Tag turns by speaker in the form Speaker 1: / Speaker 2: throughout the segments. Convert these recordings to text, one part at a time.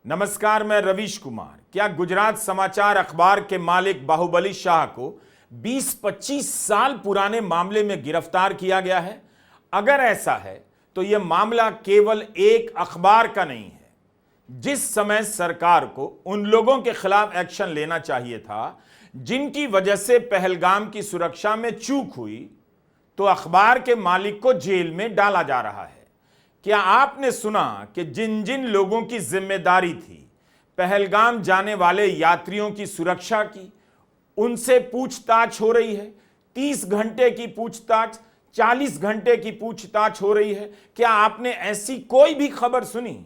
Speaker 1: नमस्कार, मैं रवीश कुमार। क्या गुजरात समाचार अखबार के मालिक बाहुबली शाह को 20-25 साल पुराने मामले में गिरफ्तार किया गया है? अगर ऐसा है तो यह मामला केवल एक अखबार का नहीं है। जिस समय सरकार को उन लोगों के खिलाफ एक्शन लेना चाहिए था जिनकी वजह से पहलगाम की सुरक्षा में चूक हुई, तो अखबार के मालिक को जेल में डाला जा रहा है। क्या आपने सुना कि जिन जिन लोगों की जिम्मेदारी थी पहलगाम जाने वाले यात्रियों की सुरक्षा की, उनसे पूछताछ हो रही है? 30 घंटे की पूछताछ, 40 घंटे की पूछताछ हो रही है। क्या आपने ऐसी कोई भी खबर सुनी?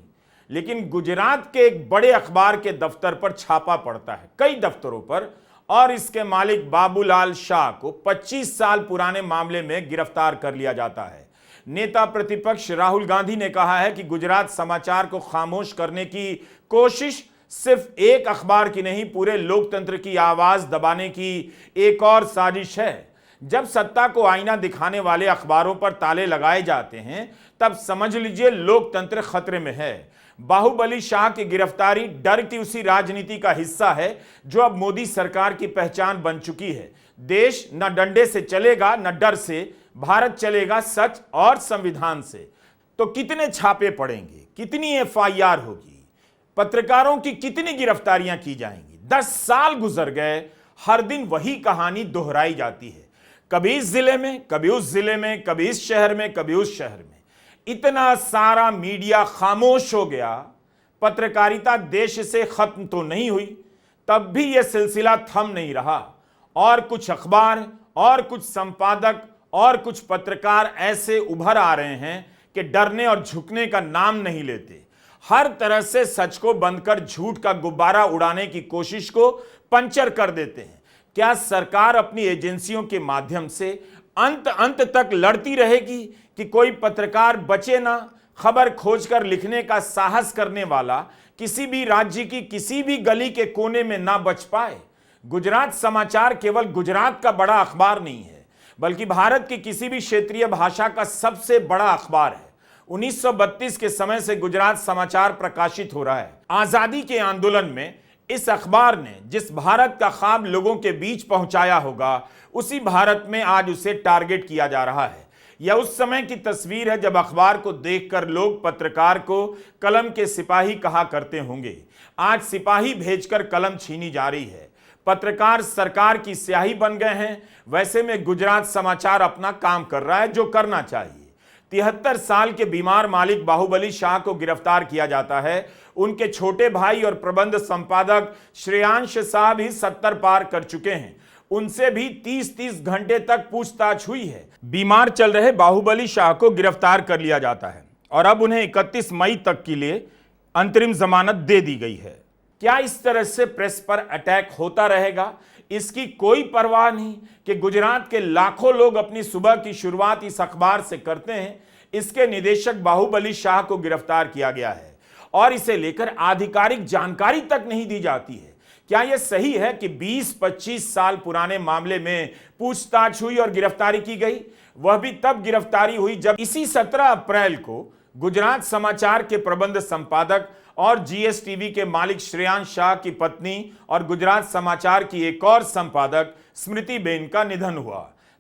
Speaker 1: लेकिन गुजरात के एक बड़े अखबार के दफ्तर पर छापा पड़ता है, कई दफ्तरों पर, और इसके मालिक बाबूलाल शाह को 25 साल पुराने मामले में गिरफ्तार कर लिया जाता है। नेता प्रतिपक्ष राहुल गांधी ने कहा है कि गुजरात समाचार को खामोश करने की कोशिश सिर्फ एक अखबार की नहीं, पूरे लोकतंत्र की आवाज दबाने की एक और साजिश है। जब सत्ता को आईना दिखाने वाले अखबारों पर ताले लगाए जाते हैं, तब समझ लीजिए लोकतंत्र खतरे में है। बाहुबली शाह की गिरफ्तारी डर की उसी राजनीति का हिस्सा है जो अब मोदी सरकार की पहचान बन चुकी है। देश न डंडे से चलेगा न डर से, भारत चलेगा सच और संविधान से। तो कितने छापे पड़ेंगे, कितनी एफआईआर होगी, पत्रकारों की कितनी गिरफ्तारियां की जाएंगी? 10 साल गुजर गए, हर दिन वही कहानी दोहराई जाती है। कभी इस जिले में, कभी उस जिले में, कभी इस शहर में, कभी उस शहर में। इतना सारा मीडिया खामोश हो गया। पत्रकारिता देश से खत्म तो नहीं हुई, तब भी यह सिलसिला थम नहीं रहा। और कुछ अखबार और कुछ संपादक और कुछ पत्रकार ऐसे उभर आ रहे हैं कि डरने और झुकने का नाम नहीं लेते। हर तरह से सच को बंद कर झूठ का गुब्बारा उड़ाने की कोशिश को पंचर कर देते हैं। क्या सरकार अपनी एजेंसियों के माध्यम से अंत तक लड़ती रहेगी कि कोई पत्रकार बचे ना? खबर खोजकर लिखने का साहस करने वाला किसी भी राज्य की किसी भी गली के कोने में ना बच पाए? गुजरात समाचार केवल गुजरात का बड़ा अखबार नहीं है, बल्कि भारत की किसी भी क्षेत्रीय भाषा का सबसे बड़ा अखबार है। 1932 के समय से गुजरात समाचार प्रकाशित हो रहा है। आजादी के आंदोलन में इस अखबार ने जिस भारत का ख्वाब लोगों के बीच पहुंचाया होगा, उसी भारत में आज उसे टारगेट किया जा रहा है। यह उस समय की तस्वीर है जब अखबार को देखकर लोग पत्रकार को कलम के सिपाही कहा करते होंगे। आज सिपाही भेजकर कलम छीनी जा रही है। पत्रकार सरकार की स्याही बन गए हैं। वैसे में गुजरात समाचार अपना काम कर रहा है जो करना चाहिए। 73 साल के बीमार मालिक बाहुबली शाह को गिरफ्तार किया जाता है। उनके छोटे भाई और प्रबंध संपादक श्रेयांश शाह भी 70 पार कर चुके हैं। उनसे भी 30-30 घंटे तक पूछताछ हुई है। बीमार चल रहे बाहुबली शाह को गिरफ्तार कर लिया जाता है और अब उन्हें 31 मई तक के लिए अंतरिम जमानत दे दी गई है। क्या इस तरह से प्रेस पर अटैक होता रहेगा? इसकी कोई परवाह नहीं कि गुजरात के लाखों लोग अपनी सुबह की शुरुआत इस अखबार से करते हैं। इसके निदेशक बाहुबली शाह को गिरफ्तार किया गया है और इसे लेकर आधिकारिक जानकारी तक नहीं दी जाती है। क्या यह सही है कि 20-25 साल पुराने मामले में पूछताछ हुई और गिरफ्तारी की गई? वह भी तब गिरफ्तारी हुई जब इसी 17 अप्रैल को गुजरात समाचार के प्रबंध संपादक और जीएसटीवी के मालिक श्रेयांश शाह की पत्नी और गुजरात समाचार की एक और संपादक स्मृतिबेन का निधन हुआ।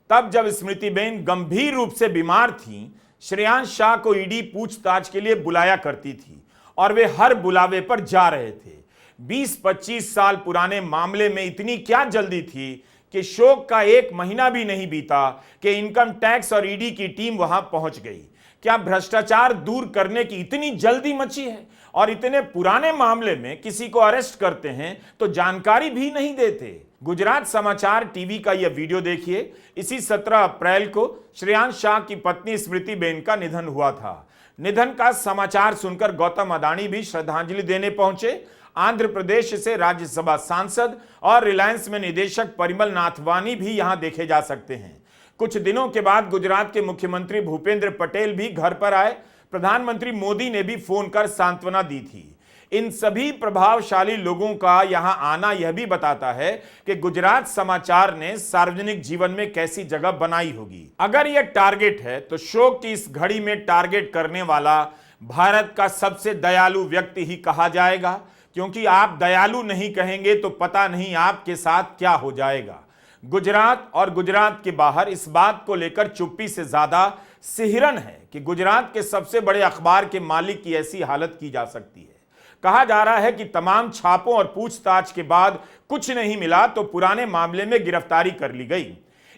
Speaker 1: तब जब स्मृतिबेन गंभीर रूप से बीमार थीं, श्रेयांश शाह को ईडी पूछताछ के लिए बुलाया करती थी और वे हर बुलावे पर जा रहे थे। 20-25 साल पुराने मामले में इतनी क्या जल्दी थी कि शोक का 1 महीना भी नहीं बीता कि इनकम टैक्स और ईडी की टीम वहां पहुंच गई। क्या भ्रष्टाचार दूर करने की इतनी जल्दी मची है? और इतने पुराने मामले में किसी को अरेस्ट करते हैं तो जानकारी भी नहीं देते। गुजरात समाचार टीवी का यह वीडियो देखिए। इसी 17 अप्रैल को श्रेयांश शाह की पत्नी स्मृतिबेन का निधन हुआ था। निधन का समाचार सुनकर गौतम अडानी भी श्रद्धांजलि देने पहुंचे। आंध्र प्रदेश से राज्यसभा सांसद और रिलायंस में निदेशक परिमल नाथवानी भी यहां देखे जा सकते हैं। कुछ दिनों के बाद गुजरात के मुख्यमंत्री भूपेंद्र पटेल भी घर पर आए। प्रधानमंत्री मोदी ने भी फोन कर सांत्वना दी थी। इन सभी प्रभावशाली लोगों का यहां आना यह भी बताता है कि गुजरात समाचार ने सार्वजनिक जीवन में कैसी जगह बनाई होगी। अगर यह टारगेट है तो शोक की इस घड़ी में टारगेट करने वाला भारत का सबसे दयालु व्यक्ति ही कहा जाएगा, क्योंकि आप दयालु नहीं कहेंगे तो पता नहीं आपके साथ क्या हो जाएगा। गुजरात और गुजरात के बाहर इस बात को लेकर चुप्पी से ज्यादा सिहरन है कि गुजरात के सबसे बड़े अखबार के मालिक की ऐसी हालत की जा सकती है। कहा जा रहा है कि तमाम छापों और पूछताछ के बाद कुछ नहीं मिला तो पुराने मामले में गिरफ्तारी कर ली गई।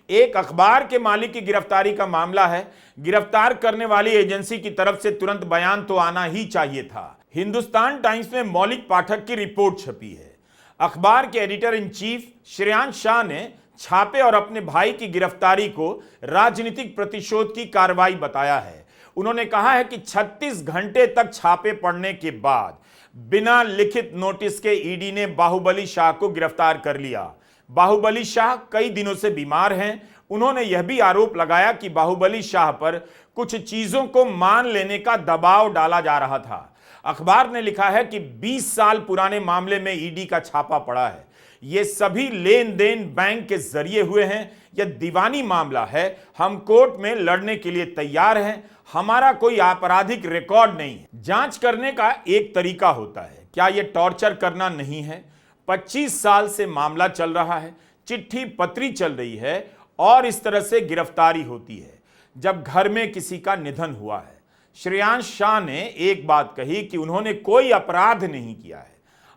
Speaker 1: एक अखबार के मालिक की गिरफ्तारी का मामला है। गिरफ्तार करने वाली एजेंसी की तरफ से तुरंत बयान तो आना ही चाहिए था। हिंदुस्तान टाइम्स में मौलिक पाठक की रिपोर्ट छपी है। अखबार के editor in chief Shreyansh Shah ने छापे और अपने भाई की गिरफ्तारी को राजनीतिक प्रतिशोध की कार्रवाई बताया है। उन्होंने कहा है कि 36 घंटे तक छापे पड़ने के बाद बिना लिखित नोटिस के ईडी ने बाहुबली शाह को गिरफ्तार कर लिया। बाहुबली शाह कई दिनों से बीमार हैं। उन्होंने यह भी आरोप लगाया कि बाहुबली शाह पर कुछ चीजों को मान लेने का दबाव डाला जा रहा था। अखबार ने लिखा है कि 20 साल पुराने मामले में ईडी का छापा पड़ा है। ये सभी लेन देन बैंक के जरिए हुए हैं। यह दीवानी मामला है। हम कोर्ट में लड़ने के लिए तैयार हैं। हमारा कोई आपराधिक रिकॉर्ड नहीं है। जांच करने का एक तरीका होता है, क्या यह टॉर्चर करना नहीं है? 25 साल से मामला चल रहा है, चिट्ठी पत्री चल रही है और इस तरह से गिरफ्तारी होती है जब घर में किसी का निधन हुआ है। श्रेयांश शाह ने एक बात कही कि उन्होंने कोई अपराध नहीं किया है।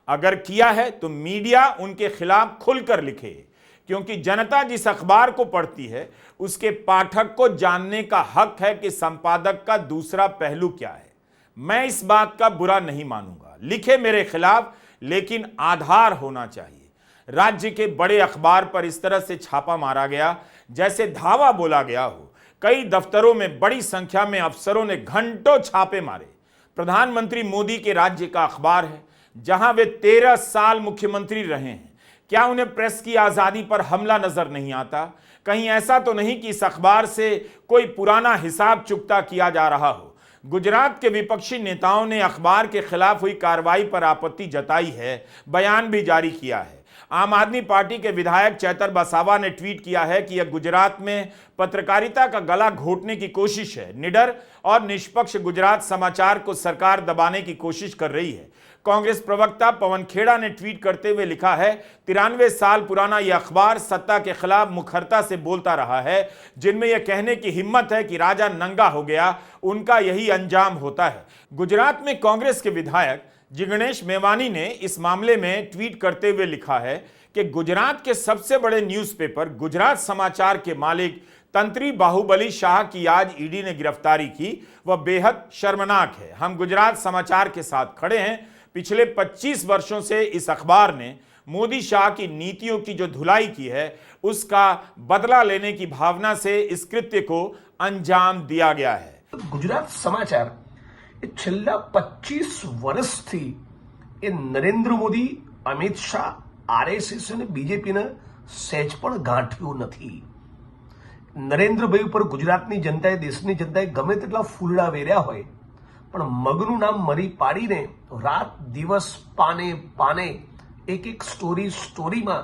Speaker 1: अगर किया है तो मीडिया उनके खिलाफ खुलकर लिखे, क्योंकि जनता जिस अखबार को पढ़ती है उसके पाठक को जानने का हक है कि संपादक का दूसरा पहलू क्या है। मैं इस बात का बुरा नहीं मानूंगा, लिखे मेरे खिलाफ, लेकिन आधार होना चाहिए। राज्य के बड़े अखबार पर इस तरह से छापा मारा गया जैसे धावा बोला गया हो। कई दफ्तरों में बड़ी संख्या में अफसरों ने घंटों छापे मारे। प्रधानमंत्री मोदी के राज्य का अखबार है, जहां वे 13 साल मुख्यमंत्री रहे हैं। क्या उन्हें प्रेस की आजादी पर हमला नजर नहीं आता? कहीं ऐसा तो नहीं कि इस अखबार से कोई पुराना हिसाब चुकता किया जा रहा हो? गुजरात के विपक्षी नेताओं ने अखबार के खिलाफ हुई कार्रवाई पर आपत्ति जताई है, बयान भी जारी किया है। आम आदमी पार्टी के विधायक चैतर वसावा ने ट्वीट किया है कि यह गुजरात में पत्रकारिता का गला घोटने की कोशिश है। निडर और निष्पक्ष गुजरात समाचार को सरकार दबाने की कोशिश कर रही है। कांग्रेस प्रवक्ता पवन खेड़ा ने ट्वीट करते हुए लिखा है, 93 साल पुराना यह अखबार सत्ता के खिलाफ मुखरता से बोलता रहा है। जिनमें यह कहने की हिम्मत है कि राजा नंगा हो गया, उनका यही अंजाम होता है। गुजरात में कांग्रेस के विधायक जिग्नेश मेवानी ने इस मामले में ट्वीट करते हुए लिखा है कि गुजरात के सबसे बड़े न्यूज़पेपर गुजरात समाचार के मालिक तंत्री बाहुबली शाह की आज ईडी ने गिरफ्तारी की, वह बेहद शर्मनाक है। हम गुजरात समाचार के साथ खड़े हैं। पिछले 25 वर्षों से इस अखबार ने मोदी शाह की नीतियों की जो धुलाई की है, उसका बदला लेने की भावना से इस कृत्य को अंजाम दिया गया है।
Speaker 2: गुजरात समाचार છેલ્લા 25 વર્ષથી એ નરેન્દ્ર મોદી, અમિત શાહ, આરએસએસ અને બીજેપીને સહેજ પણ ગાંઠ્યું નથી. નરેન્દ્રભાઈ ઉપર ગુજરાતની જનતાએ, દેશની જનતાએ ગમે તેટલા ફૂલડા વેર્યા હોય, પણ મગનું નામ મરી પાડીને રાત દિવસ પાને પાને એક એક સ્ટોરીમાં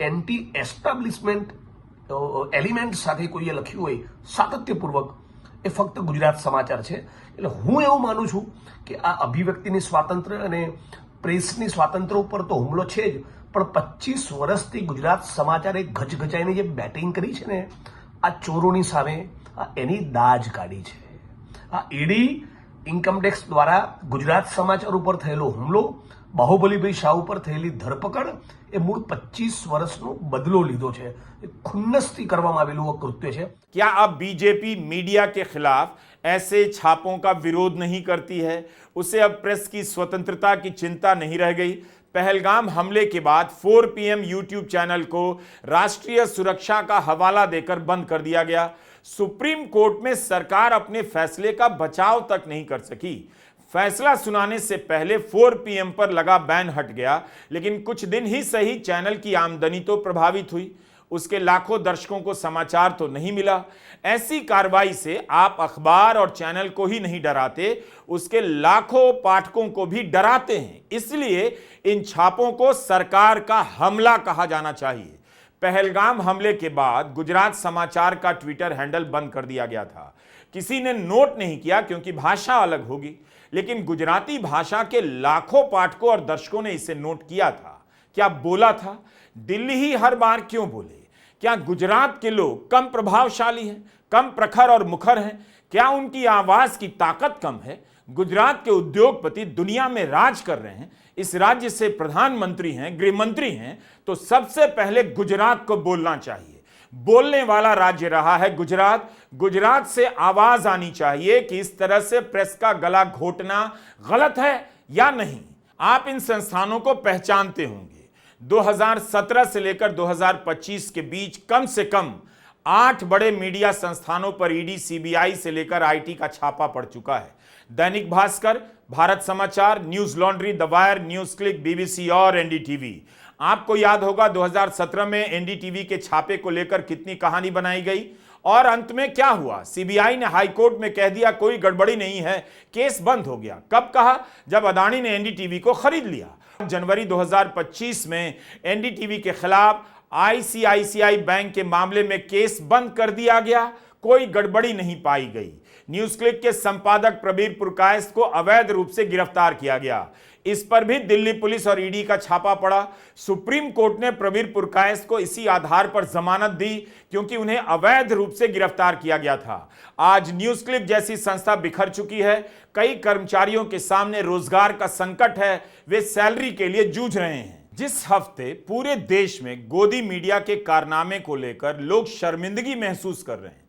Speaker 2: એન્ટી એસ્ટાબ્લિશમેન્ટ એલિમેન્ટ સાથે કોઈએ લખ્યું હોય સાતત્યપૂર્વક, એ ફક્ત ગુજરાત સમાચાર છે. એટલે હું એવું માનું છું કે આ અભિવ્યક્તિની સ્વાતંત્ર્ય અને પ્રેસની સ્વાતંત્ર્ય ઉપર તો હુમલો છે જ, પણ 25 વર્ષથી ગુજરાત સમાચારે ગચગચાઈને જે બેટિંગ કરી છે ને, આ ચોરોની સામે એની દાજ કાઢી છે. આ ઈડી ઇન્કમટેક્સ દ્વારા ગુજરાત સમાચાર ઉપર થયેલો હુમલો, બાહુબલીભાઈ શાહ ઉપર થયેલી ધરપકડ, એ મૂળ 25 વર્ષનો બદલો લીધો છે. खुन्नस्ती કરવામાં આવેલું કૃત્ય છે.
Speaker 1: क्या अब बीजेपी मीडिया के खिलाफ ऐसे छापों का विरोध नहीं करती है? उसे अब प्रेस की स्वतंत्रता की चिंता नहीं रह गई? पहलगाम हमले के बाद 4 PM यूट्यूब चैनल को राष्ट्रीय सुरक्षा का हवाला देकर बंद कर दिया गया। सुप्रीम कोर्ट में सरकार अपने फैसले का बचाव तक नहीं कर सकी। फैसला सुनाने से पहले 4 PM पर लगा बैन हट गया, लेकिन कुछ दिन ही सही चैनल की आमदनी तो प्रभावित हुई। उसके लाखों दर्शकों को समाचार तो नहीं मिला। ऐसी कार्रवाई से आप अखबार और चैनल को ही नहीं डराते, उसके लाखों पाठकों को भी डराते हैं। इसलिए इन छापों को सरकार का हमला कहा जाना चाहिए। पहलगाम हमले के बाद गुजरात समाचार का ट्विटर हैंडल बंद कर दिया गया था, किसी ने नोट नहीं किया क्योंकि भाषा अलग होगी, लेकिन गुजराती भाषा के लाखों पाठकों और दर्शकों ने इसे नोट किया था। क्या बोला था? दिल्ली ही हर बार क्यों बोले? क्या गुजरात के लोग कम प्रभावशाली हैं, कम प्रखर और मुखर हैं? क्या उनकी आवाज की ताकत कम है? गुजरात के उद्योगपति दुनिया में राज कर रहे हैं, इस राज्य से प्रधानमंत्री हैं, गृह मंत्री हैं, तो सबसे पहले गुजरात को बोलना चाहिए। बोलने वाला राज्य रहा है गुजरात। गुजरात से आवाज आनी चाहिए कि इस तरह से प्रेस का गला घोटना गलत है या नहीं। आप इन संस्थानों को पहचानते होंगे। 2017 से लेकर 2025 के बीच कम से कम 8 बड़े मीडिया संस्थानों पर ईडी, सीबीआई से लेकर आईटी का छापा पड़ चुका है। दैनिक भास्कर, भारत समाचार, news laundry, the wire, news click, BBC और एनडीटीवी। आपको याद होगा 2017 में एनडीटीवी के छापे को लेकर कितनी कहानी बनाई गई और अंत में क्या हुआ? सीबीआई ने हाईकोर्ट में कह दिया कोई गड़बड़ी नहीं है, केस बंद हो गया। कब कहा? जब अदानी ने एनडीटीवी को खरीद लिया। जनवरी 2025 में एनडीटीवी के खिलाफ आईसीआईसीआई बैंक के मामले में केस बंद कर दिया गया, कोई गड़बड़ी नहीं पाई गई। न्यूज क्लिक के संपादक प्रबीर पुरकायस्थ को अवैध रूप से गिरफ्तार किया गया, इस पर भी दिल्ली पुलिस और ईडी का छापा पड़ा। सुप्रीम कोर्ट ने प्रबीर पुरकायस्थ को इसी आधार पर जमानत दी क्योंकि उन्हें अवैध रूप से गिरफ्तार किया गया था। आज न्यूज क्लिक जैसी संस्था बिखर चुकी है, कई कर्मचारियों के सामने रोजगार का संकट है, वे सैलरी के लिए जूझ रहे हैं। जिस हफ्ते पूरे देश में गोदी मीडिया के कारनामे को लेकर लोग शर्मिंदगी महसूस कर रहे हैं,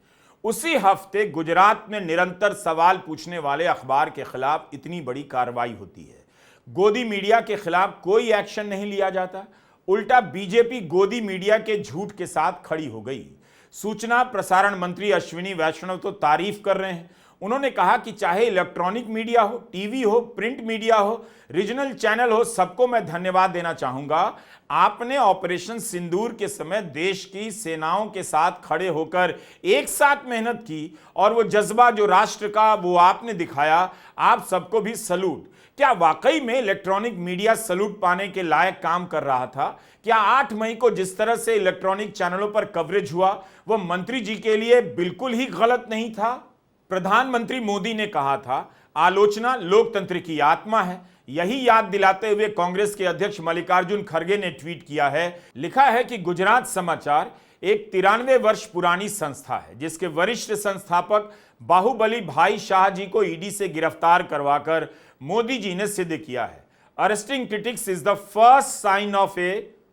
Speaker 1: उसी हफ्ते गुजरात में निरंतर सवाल पूछने वाले अखबार के खिलाफ इतनी बड़ी कार्रवाई होती है। गोदी मीडिया के खिलाफ कोई एक्शन नहीं लिया जाता, उल्टा बीजेपी गोदी मीडिया के झूठ के साथ खड़ी हो गई। सूचना प्रसारण मंत्री अश्विनी वैष्णव तो तारीफ कर रहे हैं। उन्होंने कहा कि चाहे इलेक्ट्रॉनिक मीडिया हो, टीवी हो, प्रिंट मीडिया हो, रीजनल चैनल हो, सबको मैं धन्यवाद देना चाहूंगा। आपने ऑपरेशन सिंदूर के समय देश की सेनाओं के साथ खड़े होकर एक साथ मेहनत की और वो जज्बा जो राष्ट्र का वो आपने दिखाया, आप सबको भी सलूट। क्या वाकई में इलेक्ट्रॉनिक मीडिया सलूट पाने के लायक काम कर रहा था? क्या 8 मई को जिस तरह से इलेक्ट्रॉनिक चैनलों पर कवरेज हुआ वो मंत्री जी के लिए बिल्कुल ही गलत नहीं था? प्रधानमंत्री मोदी ने कहा था आलोचना लोकतंत्र की आत्मा है। यही याद दिलाते हुए कांग्रेस के अध्यक्ष मल्लिकार्जुन खड़गे ने ट्वीट किया है, लिखा है कि गुजरात समाचार एक 93 वर्ष पुरानी संस्था है जिसके वरिष्ठ संस्थापक बाहुबली भाई शाह जी को ईडी से गिरफ्तार करवाकर मोदी जी ने सिद्ध किया है। Arresting critics is the first sign of a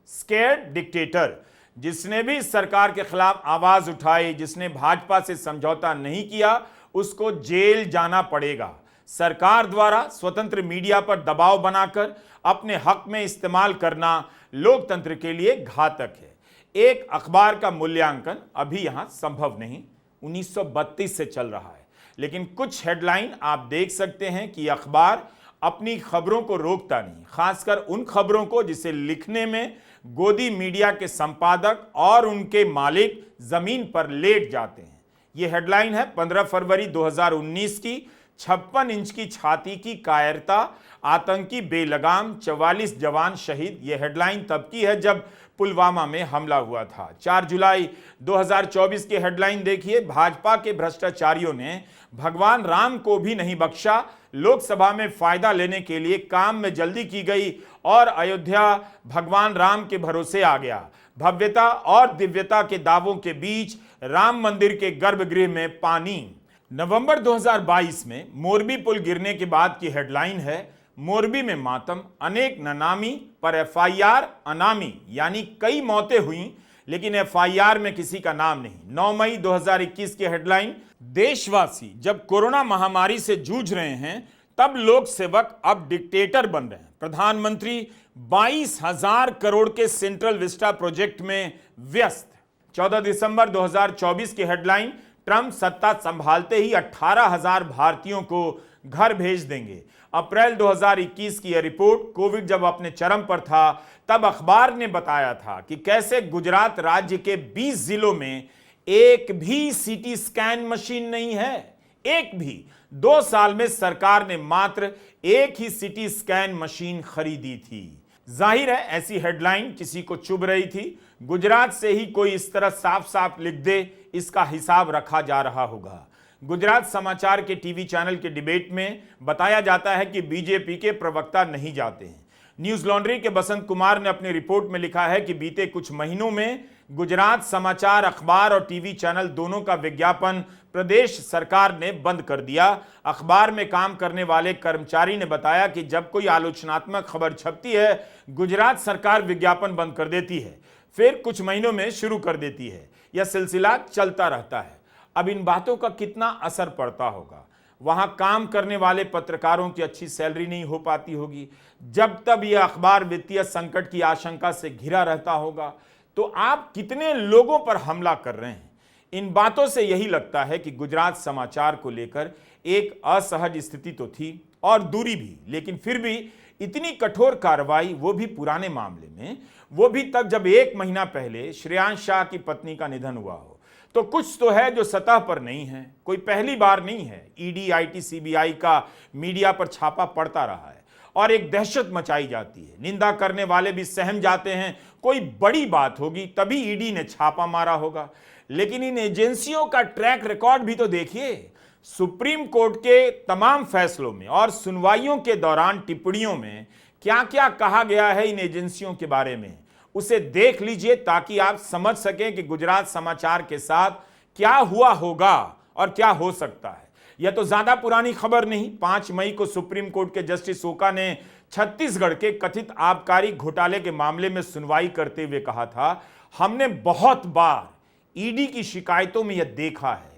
Speaker 1: scared dictator. जिसने भी सरकार के खिलाफ आवाज उठाई, जिसने भाजपा से समझौता नहीं किया, उसको जेल जाना पड़ेगा। सरकार द्वारा स्वतंत्र मीडिया पर दबाव बनाकर अपने हक में इस्तेमाल करना लोकतंत्र के लिए घातक है। एक अखबार का मूल्यांकन अभी यहां संभव नहीं, 1932 से चल रहा है, लेकिन कुछ हेडलाइन आप देख सकते हैं कि अखबार अपनी खबरों को रोकता नहीं, खासकर उन खबरों को जिसे लिखने में गोदी मीडिया के संपादक और उनके मालिक जमीन पर लेट जाते हैं। यह हेडलाइन है 15 फरवरी 2019 की। 56 इंच की छाती की कायरता, आतंकी बेलगाम, 44 जवान शहीद। यह हेडलाइन तब की है जब पुलवामा में हमला हुआ था। 4 जुलाई 2024 की हेडलाइन देखिए, भाजपा के भ्रष्टाचारियों ने भगवान राम को भी नहीं बख्शा, लोकसभा में फायदा लेने के लिए काम में जल्दी की गई और अयोध्या भगवान राम के भरोसे आ गया। भव्यता और दिव्यता के दावों के बीच राम मंदिर के गर्भगृह में पानी। नवंबर 2022 में मोरबी पुल गिरने के बाद की हेडलाइन है, मोरबी में मातम, अनेक ननामी पर एफआईआर अनामी, यानी कई मौतें हुई लेकिन एफआईआर में किसी का नाम नहीं। 9 मई 2021 की हेडलाइन, देशवासी जब कोरोना महामारी से जूझ रहे हैं तब लोक सेवक अब डिक्टेटर बन रहे हैं। प्रधानमंत्री 22,000 करोड़ के सेंट्रल विस्टा प्रोजेक्ट में व्यस्त। 14 दिसंबर 2024 की हेडलाइन, ट्रंप सत्ता संभालते ही 18,000 भारतीयों को घर भेज देंगे। अप्रैल 2021 की यह रिपोर्ट, कोविड जब अपने चरम पर था तब अखबार ने बताया था कि कैसे गुजरात राज्य के 20 जिलों में एक भी सीटी स्कैन मशीन नहीं है, एक भी। 2 साल में सरकार ने मात्र एक ही सीटी स्कैन मशीन खरीदी थी। जाहिर है ऐसी हेडलाइन किसी को चुभ रही थी। गुजरात से ही कोई इस तरह साफ साफ लिख दे, इसका हिसाब रखा जा रहा होगा। गुजरात समाचार के टीवी चैनल के डिबेट में बताया जाता है कि बीजेपी के प्रवक्ता नहीं जाते हैं। न्यूज लॉन्ड्री के बसंत कुमार ने अपनी रिपोर्ट में लिखा है कि बीते कुछ महीनों में गुजरात समाचार अखबार और टीवी चैनल दोनों का विज्ञापन प्रदेश सरकार ने बंद कर दिया। अखबार में काम करने वाले कर्मचारी ने बताया कि जब कोई आलोचनात्मक खबर छपती है, गुजरात सरकार विज्ञापन बंद कर देती है, फिर कुछ महीनों में शुरू कर देती है। यह सिलसिला चलता रहता है। अब इन बातों का कितना असर पड़ता होगा? वहां काम करने वाले पत्रकारों की अच्छी सैलरी नहीं हो पाती होगी, जब तब यह अखबार वित्तीय संकट की आशंका से घिरा रहता होगा, तो आप कितने लोगों पर हमला कर रहे हैं? इन बातों से यही लगता है कि गुजरात समाचार को लेकर एक असहज स्थिति तो थी और दूरी भी, लेकिन फिर भी इतनी कठोर कार्रवाई, वो भी पुराने मामले में, वो भी तब जब 1 महीना पहले श्रेयांश शाह की पत्नी का निधन हुआ हो। तो कुछ तो है जो सतह पर नहीं है। कोई पहली बार नहीं है। ईडी, आईटी, सीबीआई का मीडिया पर छापा पड़ता रहा है और एक दहशत मचाई जाती है। निंदा करने वाले भी सहम जाते हैं, कोई बड़ी बात होगी तभी ईडी ने छापा मारा होगा। लेकिन इन एजेंसियों का ट्रैक रिकॉर्ड भी तो देखिए। सुप्रीम कोर्ट के तमाम फैसलों में और सुनवाइयों के दौरान टिप्पणियों में क्या क्या कहा गया है इन एजेंसियों के बारे में, उसे देख लीजिए ताकि आप समझ सकें कि गुजरात समाचार के साथ क्या हुआ होगा और क्या हो सकता है। यह तो ज्यादा पुरानी खबर नहीं। 5 मई को सुप्रीम कोर्ट के जस्टिस ओका ने छत्तीसगढ़ के कथित आबकारी घोटाले के मामले में सुनवाई करते हुए कहा था, हमने बहुत बार ईडी की शिकायतों में यह देखा है,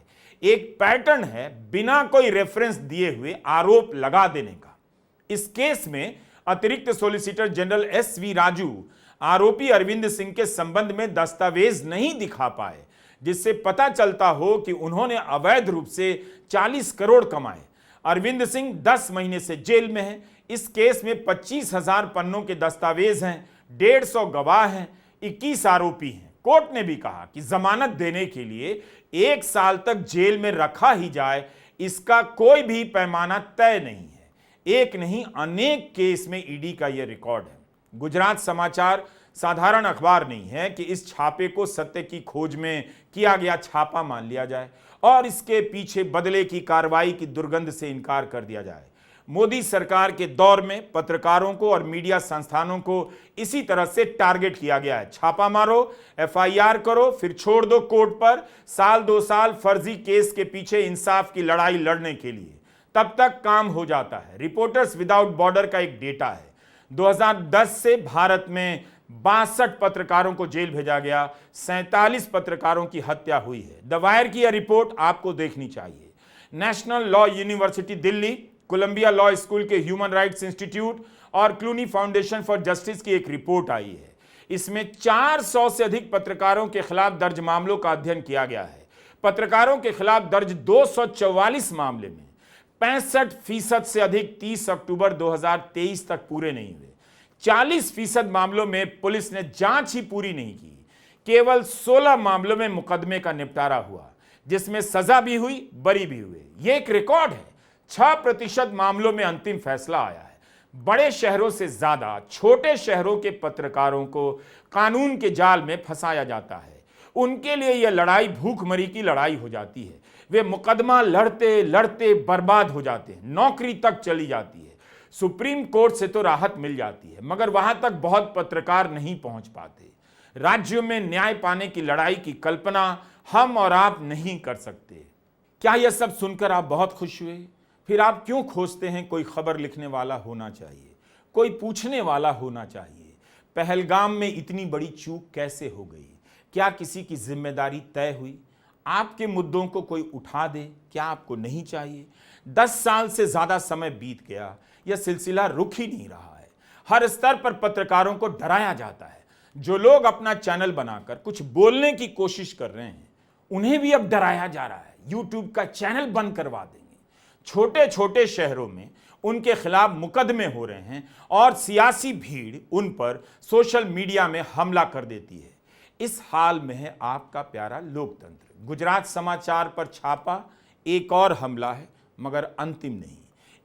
Speaker 1: एक पैटर्न है बिना कोई रेफरेंस दिए हुए आरोप लगा देने का। इस केस में अतिरिक्त सॉलिसिटर जनरल SV राजू आरोपी अरविंद सिंह के संबंध में दस्तावेज नहीं दिखा पाए, जिससे पता चलता हो कि उन्होंने अवैध रूप से 40 करोड़ कमाए। अरविंद सिंह 10 महीने से जेल में है। इस केस में 25,000 पन्नों के दस्तावेज हैं, 150 गवाह हैं, 21 आरोपी हैं। कोर्ट ने भी कहा कि जमानत देने के लिए 1 साल तक जेल में रखा ही जाए, इसका कोई भी पैमाना तय नहीं है। एक नहीं, अनेक केस में ईडी का यह रिकॉर्ड है। गुजरात समाचार साधारण अखबार नहीं है कि इस छापे को सत्य की खोज में किया गया छापा मान लिया जाए और इसके पीछे बदले की कार्रवाई की दुर्गंध से इनकार कर दिया जाए। मोदी सरकार के दौर में पत्रकारों को और मीडिया संस्थानों को इसी तरह से टारगेट किया गया है। छापा मारो, FIR करो, फिर छोड़ दो कोर्ट पर, साल 2 साल फर्जी केस के पीछे इंसाफ की लड़ाई लड़ने के लिए, तब तक काम हो जाता है। रिपोर्टर्स विदाउट बॉर्डर का एक डेटा है, 2010 से भारत में 62 पत्रकारों को जेल भेजा गया, 47 पत्रकारों की हत्या हुई है। द वायर की यह रिपोर्ट आपको देखनी चाहिए। National law university Delhi, Columbia law school के ह्यूमन राइट्स इंस्टीट्यूट और क्लूनी फाउंडेशन फॉर जस्टिस की एक रिपोर्ट आई है। इसमें 400 से अधिक पत्रकारों के खिलाफ दर्ज मामलों का अध्ययन किया गया है। पत्रकारों के खिलाफ दर्ज 244 मामले में 65% से अधिक 30 अक्टूबर 2023 तक पूरे नहीं हुए। 40% मामलों में पुलिस ने जांच ही पूरी नहीं की। केवल 16 मामलों में मुकदमे का निपटारा हुआ, जिसमें सजा भी हुई, बरी भी हुए। यह एक रिकॉर्ड है। 6% मामलों में अंतिम फैसला आया है। बड़े शहरों से ज्यादा छोटे शहरों के पत्रकारों को कानून के जाल में फंसाया जाता है। उनके लिए यह लड़ाई भूखमरी की लड़ाई हो जाती है। वे मुकदमा लड़ते लड़ते बर्बाद हो जाते हैं, नौकरी तक चली जाती है। सुप्रीम कोर्ट से तो राहत मिल जाती है, मगर वहां तक बहुत पत्रकार नहीं पहुंच पाते। राज्यों में न्याय पाने की लड़ाई की कल्पना हम और आप नहीं कर सकते। क्या यह सब सुनकर आप बहुत खुश हुए? फिर आप क्यों खोजते हैं कोई खबर लिखने वाला होना चाहिए, कोई पूछने वाला होना चाहिए? पहलगाम में इतनी बड़ी चूक कैसे हो गई? क्या किसी की जिम्मेदारी तय हुई? आपके मुद्दों को कोई उठा दे, क्या आपको नहीं चाहिए? 10 साल से ज्यादा समय बीत गया, यह सिलसिला रुक ही नहीं रहा है। हर स्तर पर पत्रकारों को डराया जाता है। जो लोग अपना चैनल बनाकर कुछ बोलने की कोशिश कर रहे हैं, उन्हें भी अब डराया जा रहा है। यूट्यूब का चैनल बंद करवा देंगे। छोटे छोटे शहरों में उनके खिलाफ मुकदमे हो रहे हैं और सियासी भीड़ उन पर सोशल मीडिया में हमला कर देती है। इस हाल में है आपका प्यारा लोकतंत्र। गुजरात समाचार पर छापा एक और हमला है, मगर अंतिम नहीं।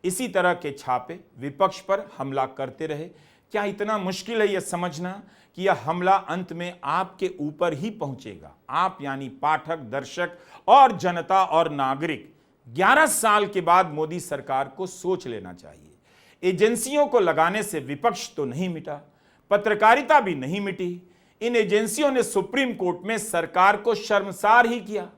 Speaker 1: इसी तरह के छापे विपक्ष पर हमला करते रहे। क्या इतना मुश्किल है यह समझना कि यह हमला अंत में आपके ऊपर ही पहुंचेगा? आप यानी पाठक, दर्शक और जनता और नागरिक 11 साल के बाद मोदी सरकार को सोच लेना चाहिए। एजेंसियों को लगाने से विपक्ष तो नहीं मिटा, पत्रकारिता भी नहीं मिटी। इन एजेंसियों ने सुप्रीम कोर्ट में सरकार को शर्मसार ही किया।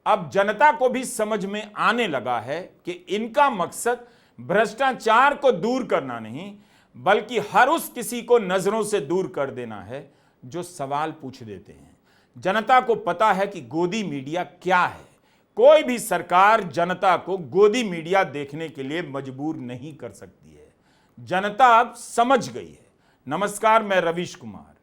Speaker 1: अब जनता को भी समझ में आने लगा है कि इनका मकसद भ्रष्टाचार को दूर करना नहीं, बल्कि हर उस किसी को नजरों से दूर कर देना है जो सवाल पूछ देते हैं। जनता को पता है कि गोदी मीडिया क्या है। कोई भी सरकार जनता को गोदी मीडिया देखने के लिए मजबूर नहीं कर सकती है। जनता अब समझ गई है। नमस्कार, मैं रवीश कुमार।